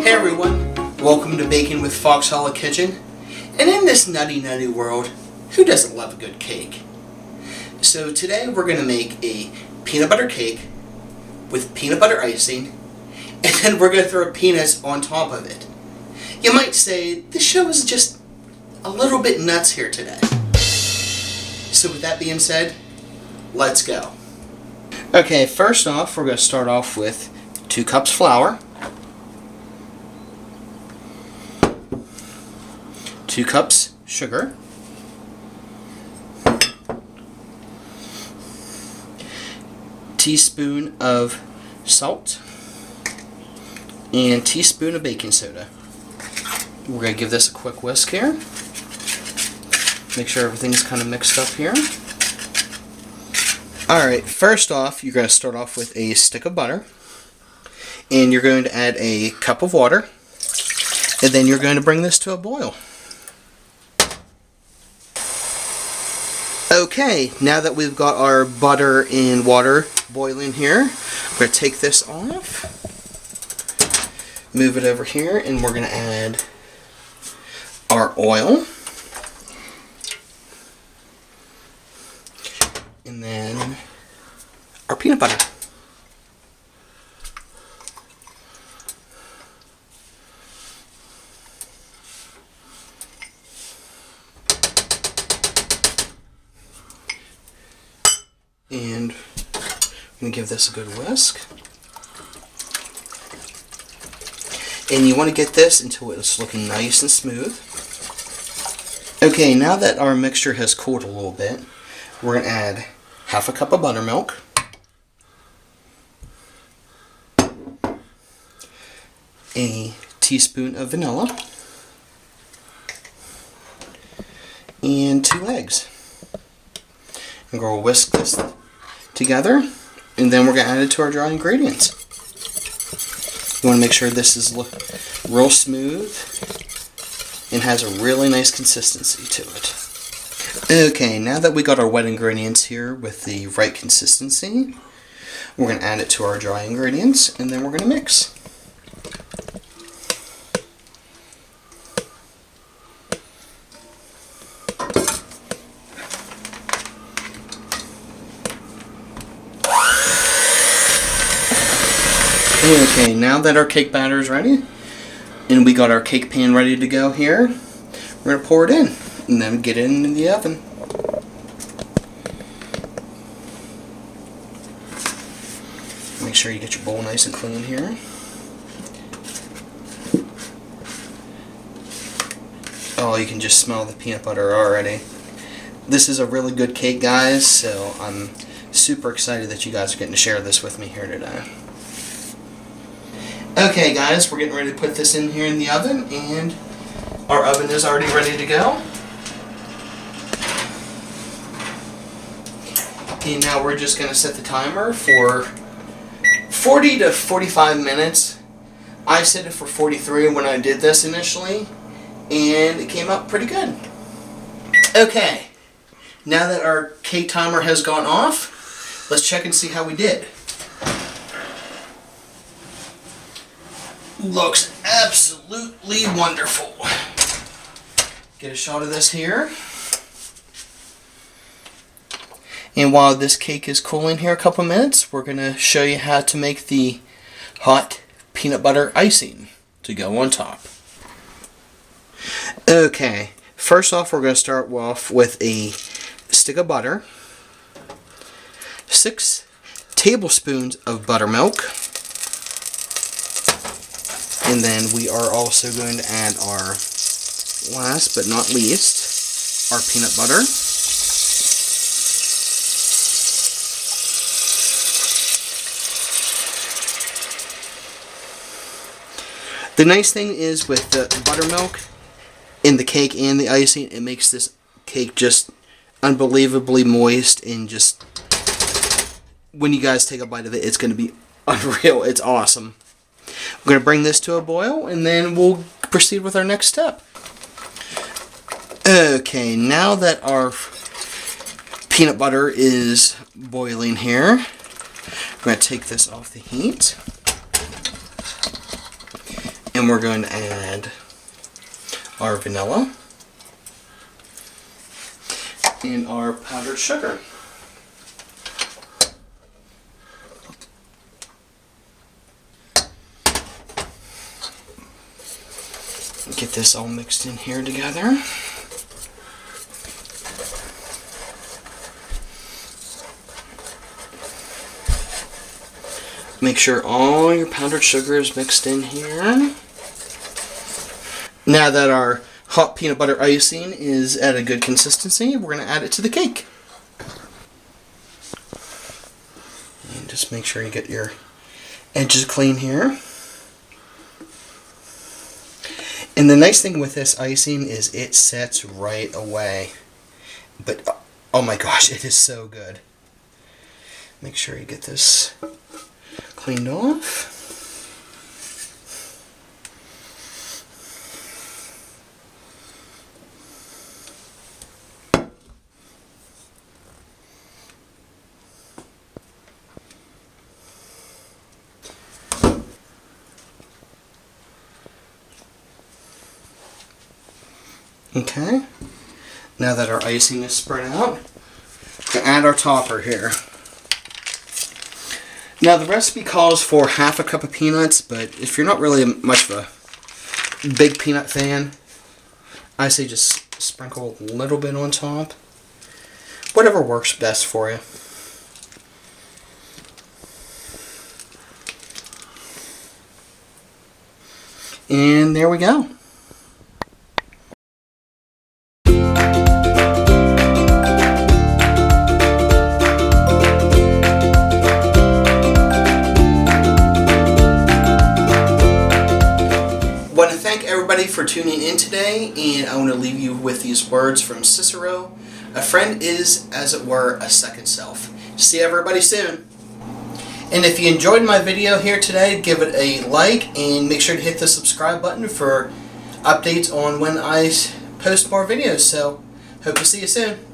Hey everyone, welcome to Baking with Foxhallowkitchen. And in this nutty world, who doesn't love a good cake? So today we're going to make a peanut butter cake with peanut butter icing, and then we're going to throw peanuts on top of it. You might say, this show is just a little bit nuts here today. So with that being said, let's go. Okay, first off, we're going to start off with 2 cups flour, 2 cups sugar, teaspoon of salt, and teaspoon of baking soda. We're going to give this a quick whisk here. Make sure everything's kind of mixed up here. Alright, first off, you're going to start off with a stick of butter, and you're going to add a cup of water, and then you're going to bring this to a boil. Okay, now that we've got our butter and water boiling here, we're going to take this off, move it over here, and we're going to add our oil, and then our peanut butter. And I'm going to give this a good whisk. And you want to get this until it's looking nice and smooth. Okay, now that our mixture has cooled a little bit, we're going to add half a cup of buttermilk, a teaspoon of vanilla, and 2 eggs. I'm going to whisk this together, and then we're going to add it to our dry ingredients. You want to make sure this is real smooth and has a really nice consistency to it. Okay, now that we got our wet ingredients here with the right consistency, we're going to add it to our dry ingredients, and then we're going to mix. Okay, now that our cake batter is ready, and we got our cake pan ready to go here, we're going to pour it in, and then get it in the oven. Make sure you get your bowl nice and clean here. Oh, you can just smell the peanut butter already. This is a really good cake, guys, so I'm super excited that you guys are getting to share this with me here today. Okay guys, we're getting ready to put this in here in the oven, and our oven is already ready to go. And now we're just going to set the timer for 40 to 45 minutes. I set it for 43 when I did this initially, and it came out pretty good. Okay, now that our cake timer has gone off, let's check and see how we did. Looks absolutely wonderful. Get a shot of this here. And while this cake is cooling here a couple minutes, we're going to show you how to make the hot peanut butter icing to go on top. Okay, first off we're going to start off with a stick of butter, 6 tablespoons of buttermilk, and then we are also going to add our, last but not least, our peanut butter. The nice thing is with the buttermilk in the cake and the icing, it makes this cake just unbelievably moist, and just when you guys take a bite of it, it's going to be unreal. It's awesome. We're going to bring this to a boil, and then we'll proceed with our next step. Okay, now that our peanut butter is boiling here, I'm going to take this off the heat. And we're going to add our vanilla and our powdered sugar. Get this all mixed in here together. Make sure all your powdered sugar is mixed in here. Now that our hot peanut butter icing is at a good consistency, we're going to add it to the cake. And just make sure you get your edges clean here. And the nice thing with this icing is it sets right away. But oh my gosh, it is so good. Make sure you get this cleaned off. Okay, now that our icing is spread out, we're going to add our topper here. Now the recipe calls for half a cup of peanuts, but if you're not really much of a big peanut fan, I say just sprinkle a little bit on top. Whatever works best for you. And there we go. I want to thank everybody for tuning in today, and I want to leave you with these words from Cicero. A friend is, as it were, a second self. See everybody soon. And if you enjoyed my video here today, give it a like and make sure to hit the subscribe button for updates on when I post more videos. So, hope to see you soon.